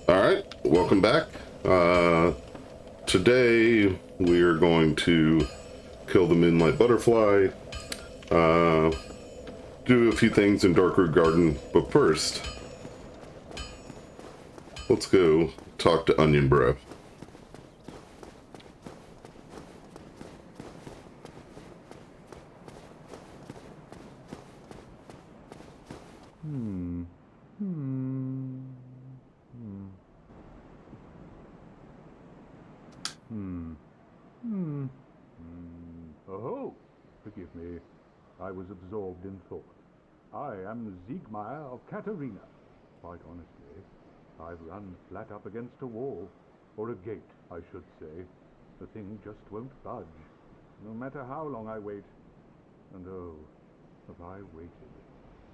Alright, welcome back. Today we are going to kill the Moonlight Butterfly, do a few things in Darkroot Garden, but first, let's go talk to Onion Bro. Oh, forgive me. I was absorbed in thought. I am Siegmeyer of Katerina. Quite honestly, I've run flat up against a wall. Or a gate, I should say. The thing just won't budge. No matter how long I wait. And oh, have I waited.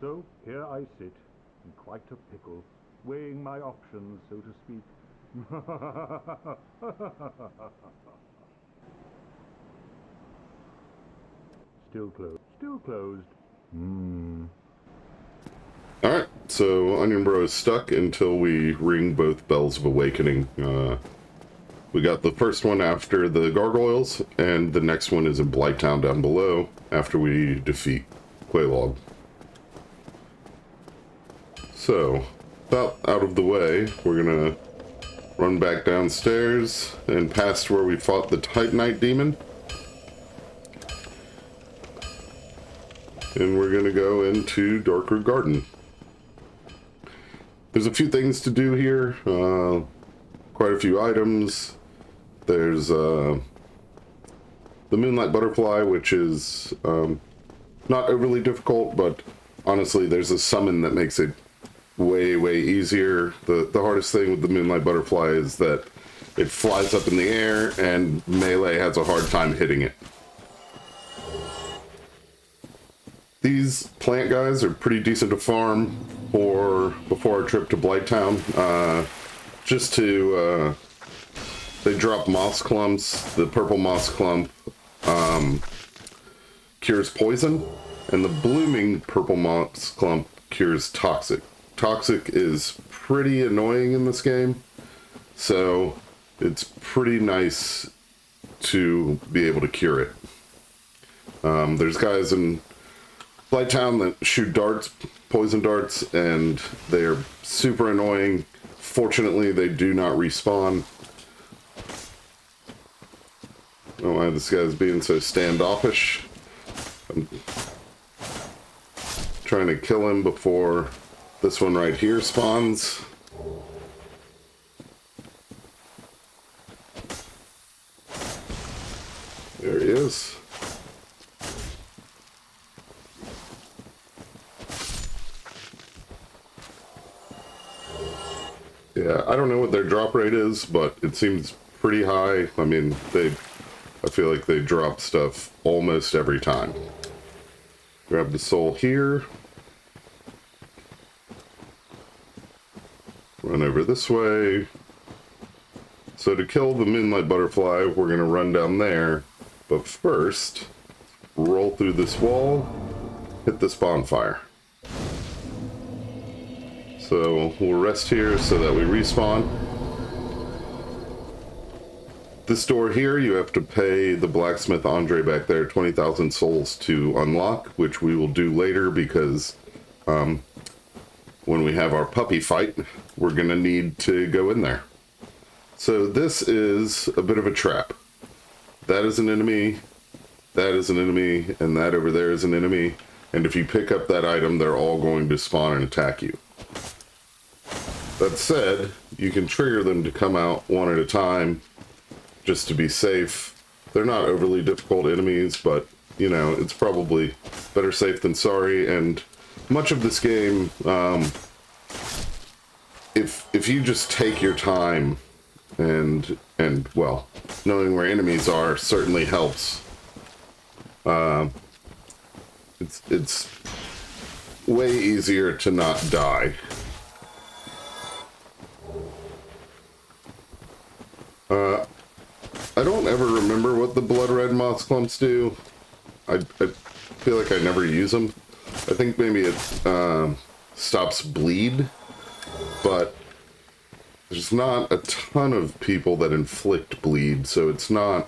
So here I sit, in quite a pickle, weighing my options, so to speak. Still closed. Still closed. Alright, so Onion Bro is stuck until we ring both bells of awakening. We got the first one after the gargoyles, and the next one is in Blighttown down below after we defeat Quelaag. So, about out of the way, we're gonna run back downstairs and past where we fought the Titanite demon. And we're gonna go into Darkroot Garden. There's a few things to do here, quite a few items. There's the Moonlight Butterfly, which is not overly difficult, but honestly there's a summon that makes it way easier. The hardest thing with the Moonlight Butterfly is that it flies up in the air and melee has a hard time hitting it. These plant guys are pretty decent to farm for before our trip to Blighttown. Just to they drop moss clumps. The purple moss clump cures poison, and the blooming purple moss clump cures toxic. Toxic is pretty annoying in this game, so it's pretty nice to be able to cure it. There's guys in Blighttown that shoot darts, poison darts, and they're super annoying. Fortunately, they do not respawn. I don't know why this guy's being so standoffish. I'm trying to kill him before this one right here spawns. There he is. Yeah, I don't know what their drop rate is, but it seems pretty high. I mean, I feel like they drop stuff almost every time. Grab the soul here. Run over this way. So to kill the Moonlight Butterfly, we're going to run down there. But first, roll through this wall, hit this bonfire. So we'll rest here so that we respawn. This door here, you have to pay the blacksmith Andre back there 20,000 souls to unlock, which we will do later because when we have our puppy fight, we're going to need to go in there. So this is a bit of a trap. That is an enemy, that is an enemy, and that over there is an enemy. And if you pick up that item, they're all going to spawn and attack you. That said, you can trigger them to come out one at a time, just to be safe. They're not overly difficult enemies, but, you know, it's probably better safe than sorry, and much of this game, if you just take your time, and well, knowing where enemies are certainly helps. It's way easier to not die. I don't ever remember what the blood red moss clumps do. I feel like I never use them. I think maybe it stops bleed, but there's not a ton of people that inflict bleed, so it's not...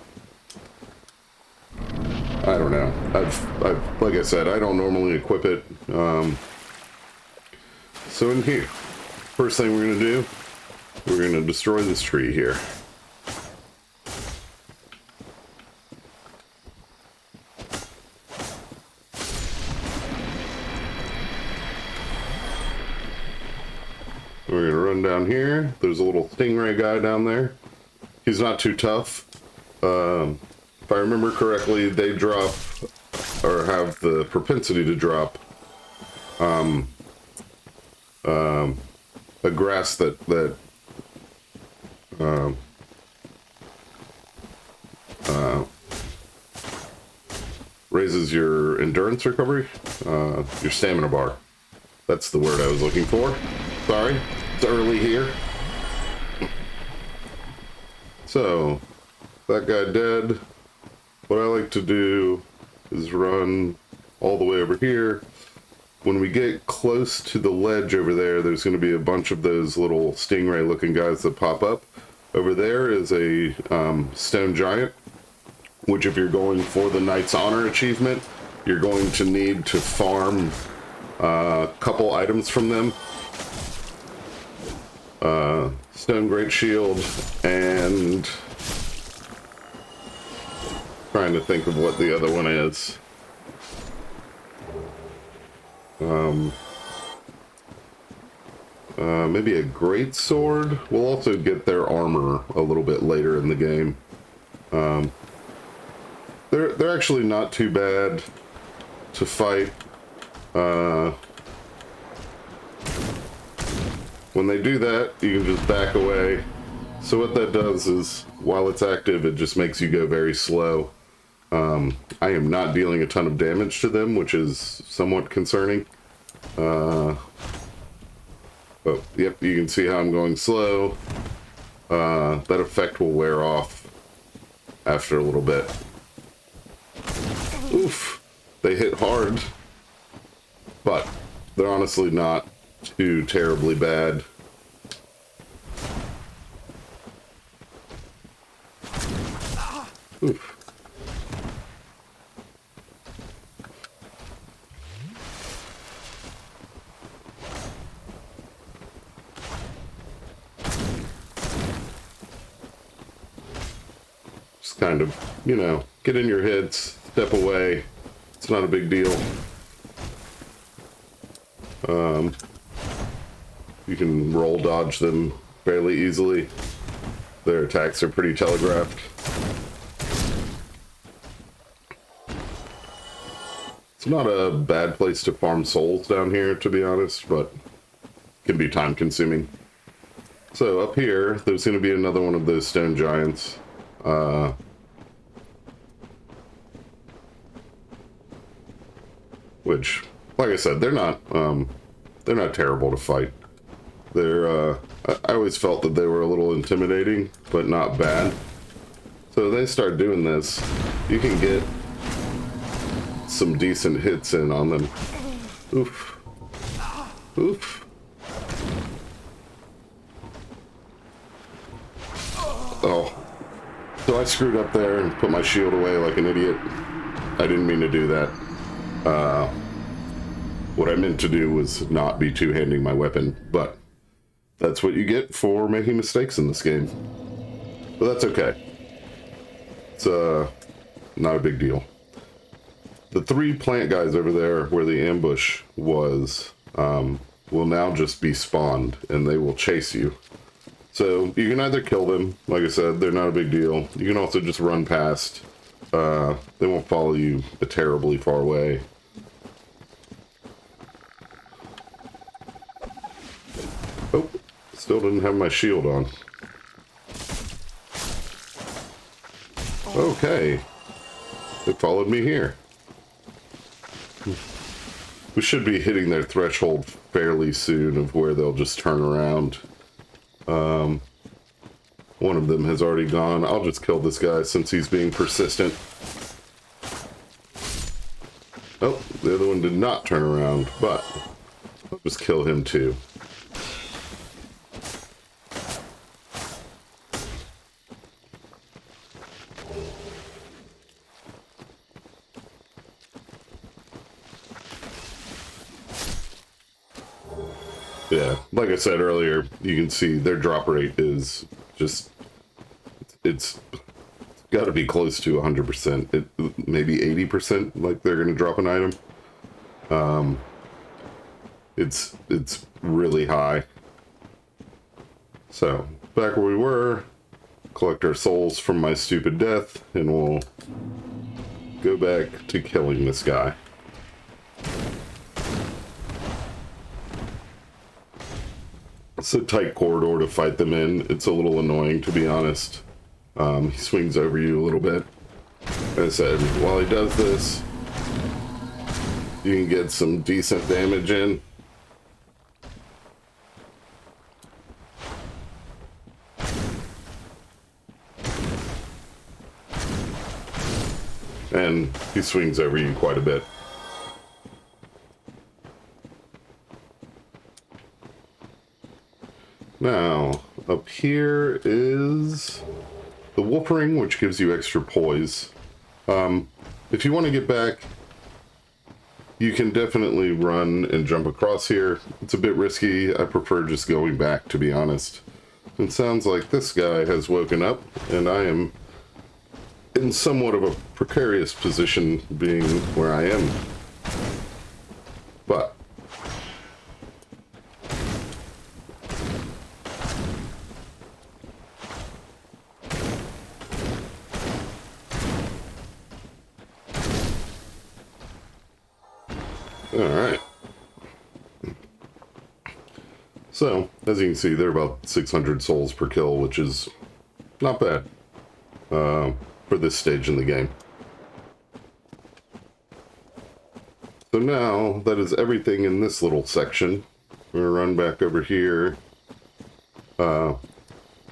I don't know. I've like I said, I don't normally equip it. So in here, first thing we're going to do, we're going to destroy this tree here. We're going to run down here. There's a little stingray guy down there. He's not too tough. If I remember correctly, they drop, or have the propensity to drop, a grass that raises your endurance recovery, your stamina bar. That's the word I was looking for. Sorry, it's early here. So, that guy dead. What I like to do is run all the way over here. When we get close to the ledge over there, there's going to be a bunch of those little stingray looking guys that pop up. Over there is a stone giant, which if you're going for the Knight's Honor achievement, you're going to need to farm a couple items from them. Stone Great Shield, and trying to think of what the other one is. Maybe a great sword. We'll also get their armor a little bit later in the game. They're actually not too bad to fight. When they do that, you can just back away. So what that does is, while it's active, it just makes you go very slow. I am not dealing a ton of damage to them, which is somewhat concerning. But, yep, you can see how I'm going slow. That effect will wear off after a little bit. Oof! They hit hard. But, they're honestly not too terribly bad. Oof. Just kind of, you know, get in your hits, step away. It's not a big deal. You can roll dodge them fairly easily. Their attacks are pretty telegraphed. It's not a bad place to farm souls down here, to be honest, but it can be time consuming. So up here, there's going to be another one of those stone giants. Which, like I said, they're not terrible to fight. They're, I always felt that they were a little intimidating, but not bad. So they start doing this, you can get some decent hits in on them. Oof. Oof. Oh. So I screwed up there and put my shield away like an idiot. I didn't mean to do that. What I meant to do was not be two-handing my weapon, but that's what you get for making mistakes in this game. But that's okay. It's not a big deal. The three plant guys over there where the ambush was will now just be spawned, and they will chase you. So you can either kill them, like I said, they're not a big deal. You can also just run past. They won't follow you a terribly far away. Oh, still didn't have my shield on. Okay. They followed me here. We should be hitting their threshold fairly soon of where they'll just turn around. One of them has already gone. I'll just kill this guy since he's being persistent. Oh, the other one did not turn around, but I'll just kill him too. Yeah, like I said earlier, you can see their drop rate is just, it's got to be close to 100%. Maybe 80%, like they're going to drop an item. It's really high. So, back where we were, collect our souls from my stupid death, and we'll go back to killing this guy. It's a tight corridor to fight them in. It's a little annoying, to be honest. He swings over you a little bit. Like I said, while he does this, you can get some decent damage in. And he swings over you quite a bit. Now, up here is the wolf ring, which gives you extra poise. If you want to get back, you can definitely run and jump across here. It's a bit risky. I prefer just going back, to be honest. It sounds like this guy has woken up, and I am in somewhat of a precarious position being where I am. But alright. So, as you can see, they're about 600 souls per kill, which is not bad for this stage in the game. So now, that is everything in this little section. We're going to run back over here. I'm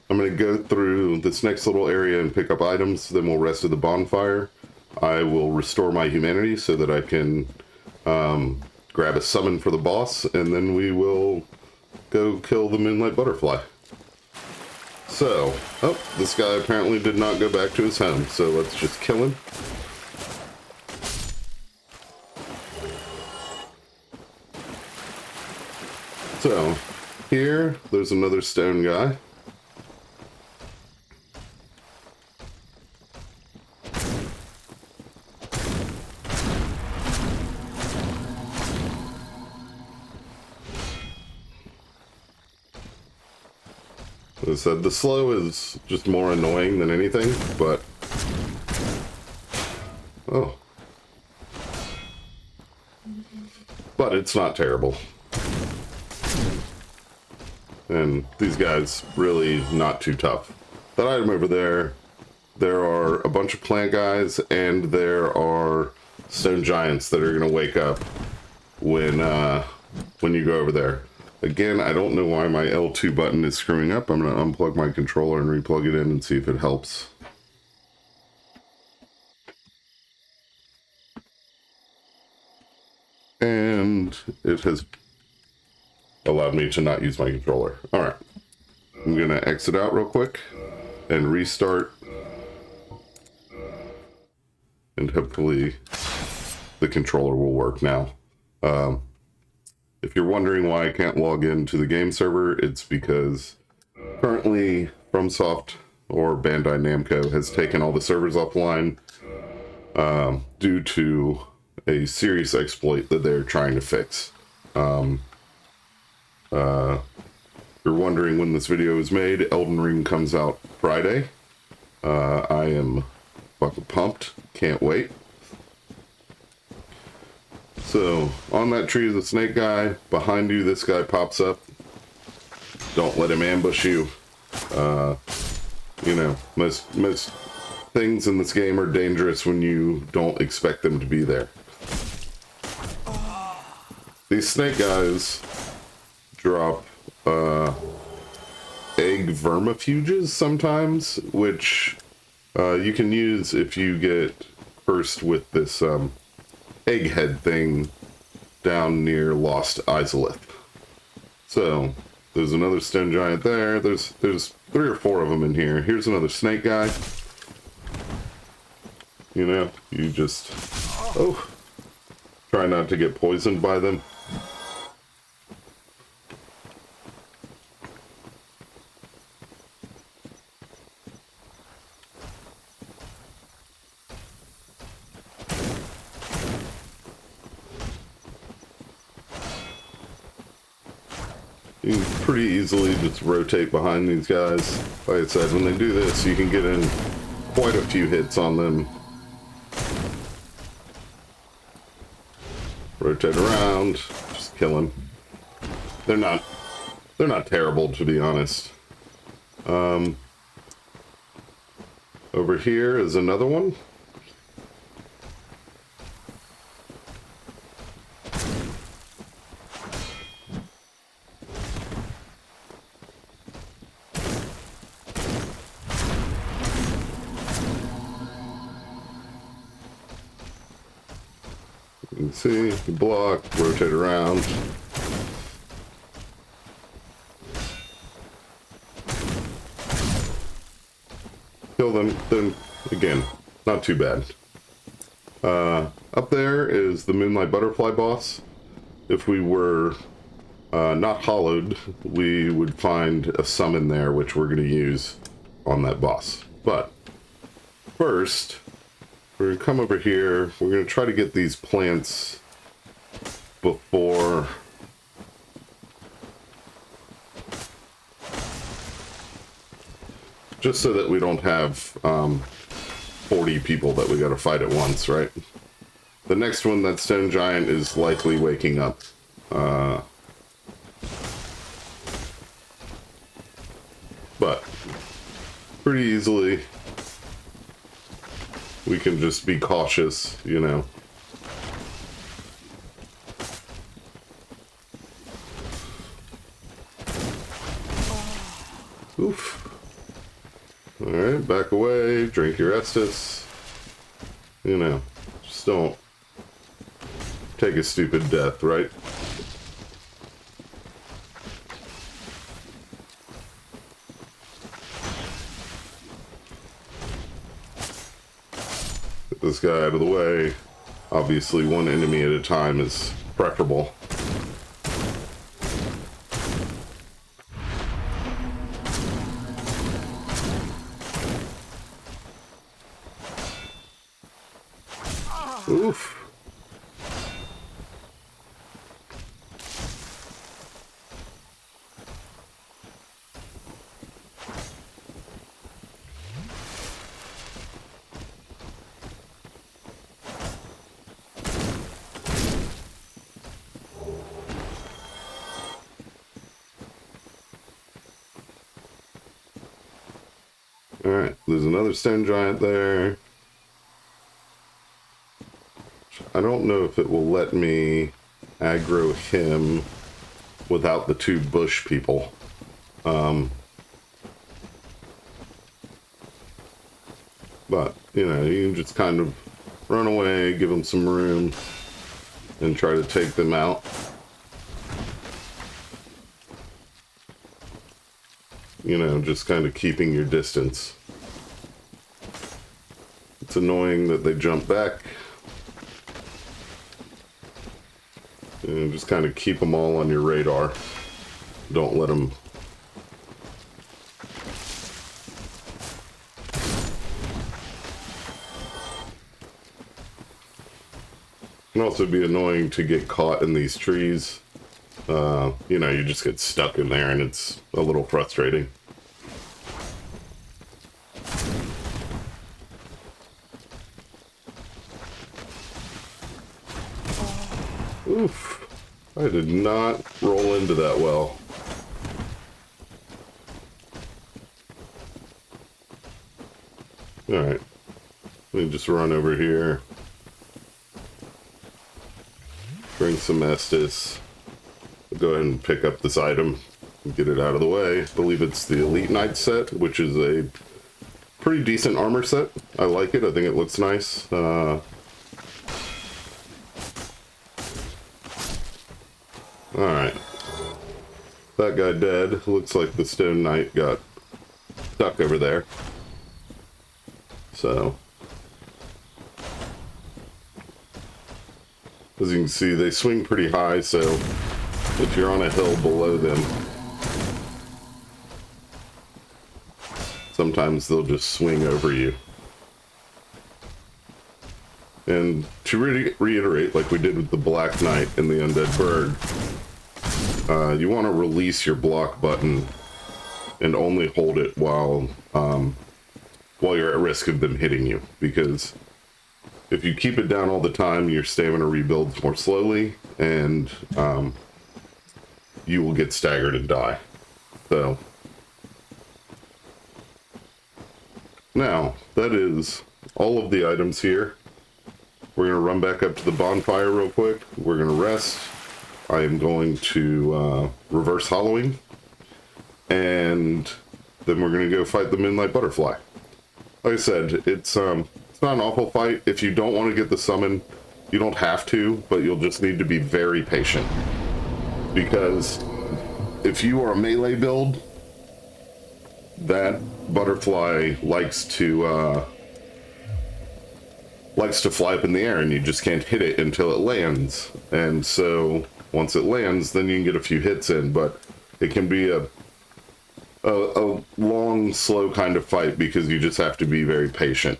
going to go through this next little area and pick up items, then we'll rest at the bonfire. I will restore my humanity so that I can grab a summon for the boss, and then we will go kill the Moonlight Butterfly. So, oh, this guy apparently did not go back to his home, so let's just kill him. So, here, there's another stone guy. As I said, the slow is just more annoying than anything, but... Oh. But it's not terrible. And these guys, really not too tough. That item over there, there are a bunch of plant guys, and there are stone giants that are going to wake up when you go over there. Again, I don't know why my L2 button is screwing up. I'm going to unplug my controller and replug it in and see if it helps. And it has allowed me to not use my controller. Alright. I'm going to exit out real quick and restart. And hopefully the controller will work now. If you're wondering why I can't log into the game server, it's because currently FromSoft or Bandai Namco has taken all the servers offline due to a serious exploit that they're trying to fix. If you're wondering when this video is made, Elden Ring comes out Friday. I am fucking pumped. Can't wait. So, on that tree is a snake guy. Behind you, this guy pops up. Don't let him ambush you. You know, most things in this game are dangerous when you don't expect them to be there. These snake guys drop egg vermifuges sometimes, which you can use if you get cursed with this egghead thing down near Lost Izalith. So, there's another stone giant there. There's 3 or 4 of them in here. Here's another snake guy. You know, you just... Oh! Try not to get poisoned by them. You can pretty easily just rotate behind these guys. Like I said, when they do this, you can get in quite a few hits on them. Rotate around, just kill them. They're not terrible, to be honest. Over here is another one. You can see, you block, rotate around. Kill them, then again, not too bad. Up there is the Moonlight Butterfly boss. If we were not hollowed, we would find a summon there, which we're going to use on that boss. But first, we're going to come over here. We're going to try to get these plants before... just so that we don't have 40 people that we got to fight at once, right? The next one, that stone giant, is likely waking up. But pretty easily, we can just be cautious, you know. Oof. Alright, back away, drink your Estus. You know, just don't take a stupid death, right? Get this guy out of the way. Obviously, one enemy at a time is preferable. Oof. Alright, there's another stone giant there. I don't know if it will let me aggro him without the two bush people. But, you know, you can just kind of run away, give them some room, and try to take them out. You know, just kind of keeping your distance. It's annoying that they jump back. And just kind of keep them all on your radar. Don't let them... It can also be annoying to get caught in these trees. You know, you just get stuck in there and it's a little frustrating. Oof. I did not roll into that well. Alright. Let me just run over here. Bring some Estus. Go ahead and pick up this item and get it out of the way. I believe it's the Elite Knight set, which is a pretty decent armor set. I like it. I think it looks nice. Alright. That guy dead. Looks like the Stone Knight got stuck over there. So, as you can see, they swing pretty high, so if you're on a hill below them, sometimes they'll just swing over you. And to reiterate, like we did with the Black Knight and the Undead Bird, you want to release your block button and only hold it while you're at risk of them hitting you, because if you keep it down all the time, your stamina rebuilds more slowly, and you will get staggered and die. So now that is all of the items here. We're going to run back up to the bonfire real quick. We're going to rest. I am going to reverse hollowing, and then we're going to go fight the Moonlight Butterfly. Like I said, it's not an awful fight. If you don't want to get the summon, you don't have to, but you'll just need to be very patient. Because if you are a melee build, that butterfly likes to fly up in the air, and you just can't hit it until it lands. And so once it lands, then you can get a few hits in, but it can be a long, slow kind of fight because you just have to be very patient.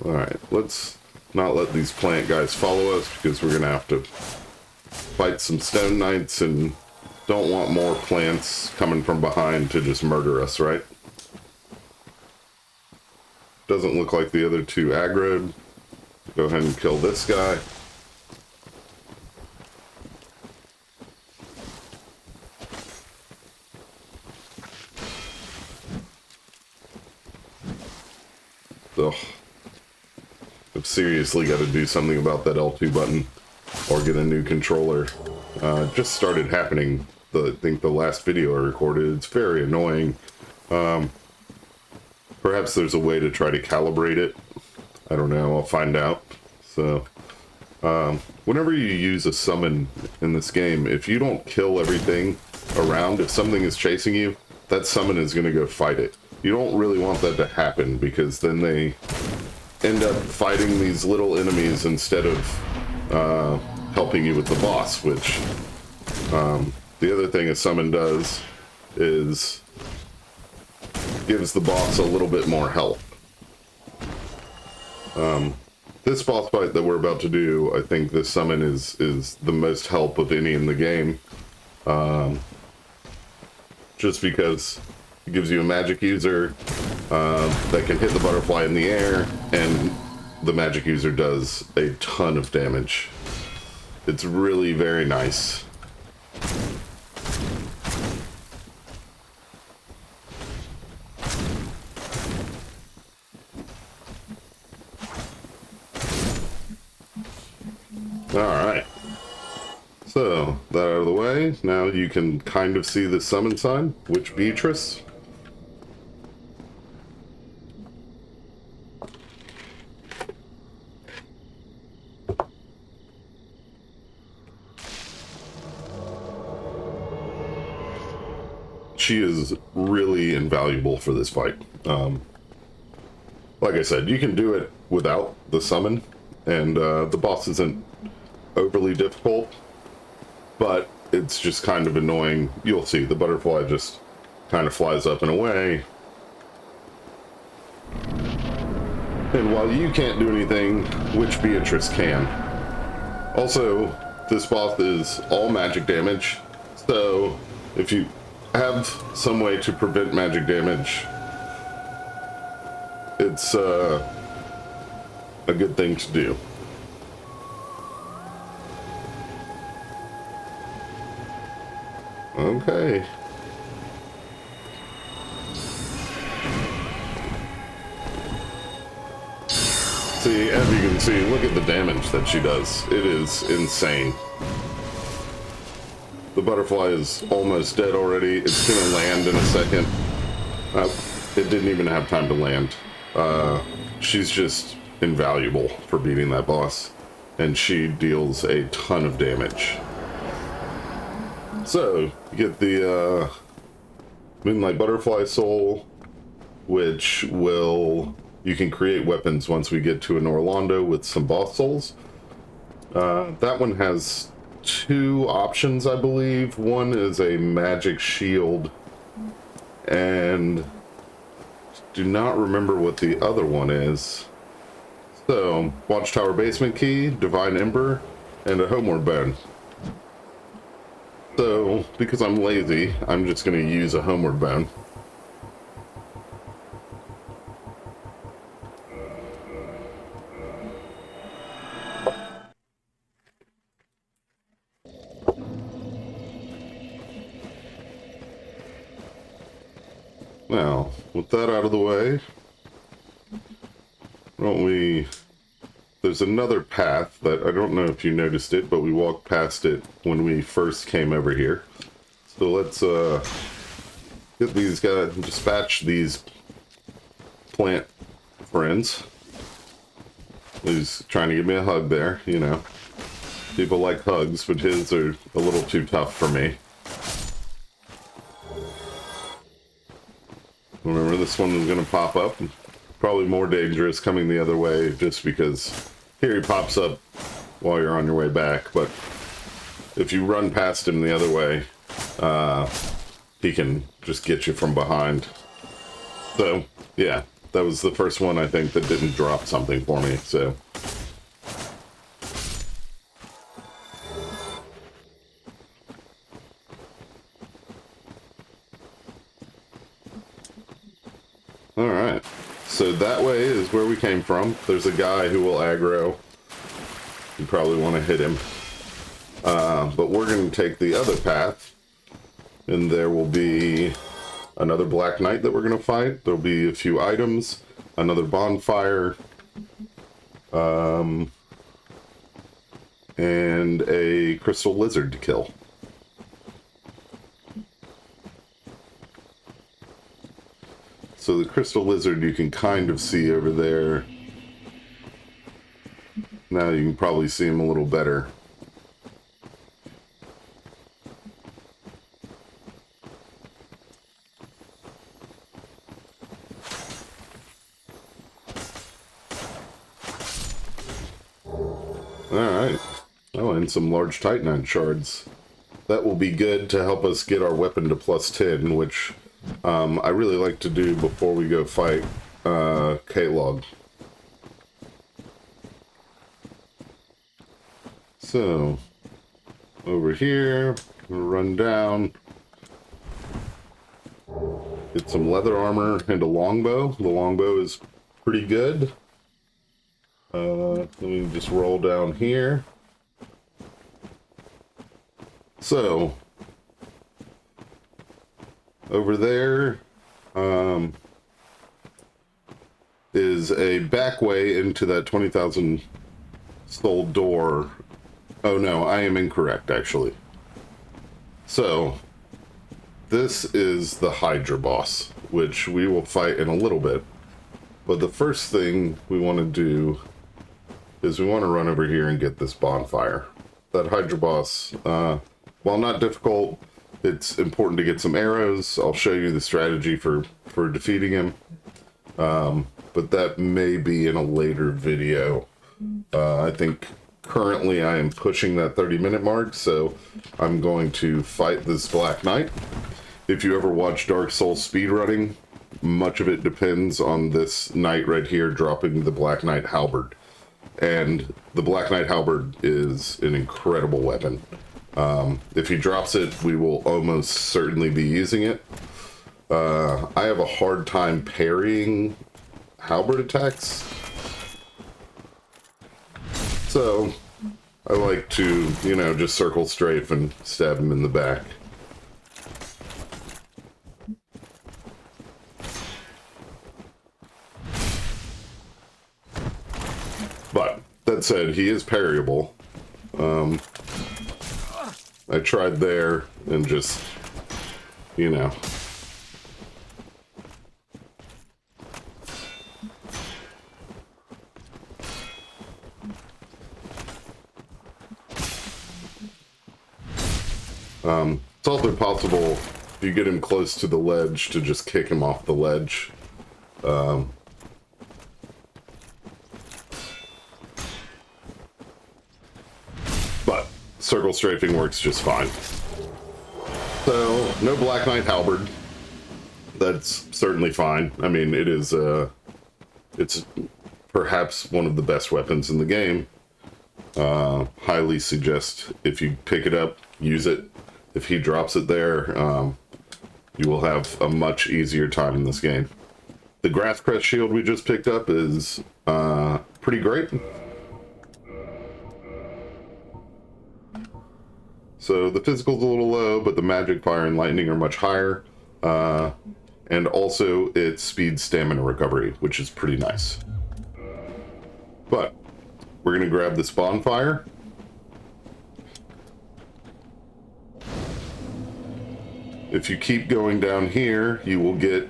Alright, let's not let these plant guys follow us, because we're going to have to fight some stone knights and don't want more plants coming from behind to just murder us, right? Doesn't look like the other two aggroed. Go ahead and kill this guy. Ugh. I've seriously got to do something about that L2 button or get a new controller. It just started happening. I think the last video I recorded. It's very annoying. Perhaps there's a way to try to calibrate it. I don't know. I'll find out. So, whenever you use a summon in this game, if you don't kill everything around, if something is chasing you, that summon is going to go fight it. You don't really want that to happen, because then they end up fighting these little enemies instead of helping you with the boss, which the other thing a summon does is gives the boss a little bit more health. This boss fight that we're about to do, I think this summon is the most help of any in the game. Just because it gives you a magic user that can hit the butterfly in the air, and the magic user does a ton of damage. It's really very nice. Alright. So, that out of the way, now you can kind of see the summon sign, Witch Beatrice. She is really invaluable for this fight. Like I said, you can do it without the summon, and the boss isn't overly difficult, but it's just kind of annoying. You'll see, the butterfly just kind of flies up and away. And while you can't do anything, Witch Beatrice can. Also, this boss is all magic damage, so if you have some way to prevent magic damage, it's a good thing to do. Okay. See, as you can see, look at the damage that she does. It is insane. The butterfly is almost dead already. It's gonna land in a second. It didn't even have time to land. She's just invaluable for beating that boss, and she deals a ton of damage. So, you get the Moonlight Butterfly Soul, which you can create weapons once we get to an Orlando with some boss souls. That one has two options, I believe. One is a magic shield, and do not remember what the other one is. So, Watchtower Basement Key, Divine Ember, and a Homeward Bone. So, because I'm lazy, I'm just going to use a Homeward Bone. Now, with that out of the way, don't we... There's another path that I don't know if you noticed it, but we walked past it when we first came over here. So let's get these guys, dispatch these plant friends. He's trying to give me a hug there, you know. People like hugs, but his are a little too tough for me. Remember, this one was going to pop up. Probably more dangerous coming the other way, just because here he pops up while you're on your way back. But if you run past him the other way, he can just get you from behind. So, yeah, that was the first one, I think, that didn't drop something for me, so... Alright, so that way is where we came from. There's a guy who will aggro. You probably want to hit him. But we're going to take the other path. And there will be another Black Knight that we're going to fight. There'll be a few items. Another bonfire. And a crystal lizard to kill. So the crystal lizard you can kind of see over there. Now you can probably see him a little better. Alright. Oh, and some large titanite shards. That will be good to help us get our weapon to +10, which I really like to do before we go fight K-Log. So, over here, run down, get some leather armor and a longbow. The longbow is pretty good. Let me just roll down here. So, over there is a back way into that 20,000 soul door. Oh no, I am incorrect actually. So, this is the Hydra boss, which we will fight in a little bit. But the first thing we want to do is we want to run over here and get this bonfire. That Hydra boss, while not difficult, it's important to get some arrows. I'll show you the strategy for defeating him. But that may be in a later video. I think currently I am pushing that 30-minute mark, so I'm going to fight this Black Knight. If you ever watch Dark Souls speedrunning, much of it depends on this knight right here dropping the Black Knight halberd. And the Black Knight halberd is an incredible weapon. If he drops it, we will almost certainly be using it. I have a hard time parrying halberd attacks. So, I like to, you know, just circle strafe and stab him in the back. But, that said, he is parryable. I tried there and just, you know. It's also possible, if you get him close to the ledge, to just kick him off the ledge. But circle strafing works just fine. So, no Black Knight halberd. That's certainly fine. I mean, it is, it's perhaps one of the best weapons in the game. Highly suggest if you pick it up, use it. If he drops it there, you will have a much easier time in this game. The grass crest shield we just picked up is pretty great. So the physical's a little low, but the magic, fire, and lightning are much higher. And also it speeds stamina recovery, which is pretty nice. But we're going to grab this bonfire. If you keep going down here, you will get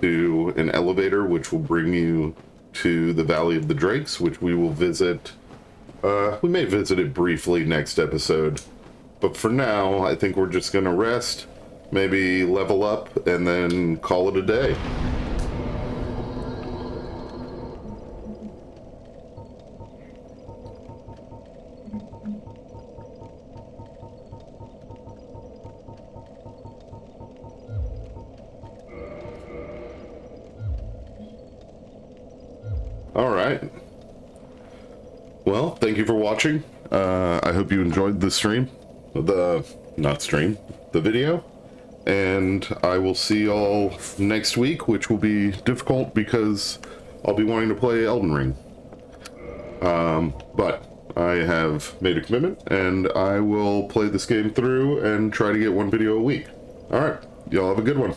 to an elevator, which will bring you to the Valley of the Drakes, which we will visit. We may visit it briefly next episode. But for now, I think we're just going to rest, maybe level up, and then call it a day. Alright. Well, thank you for watching. I hope you enjoyed the stream. The video. And I will see y'all next week, which will be difficult because I'll be wanting to play Elden Ring. But I have made a commitment, and I will play this game through and try to get one video a week. Alright, y'all have a good one.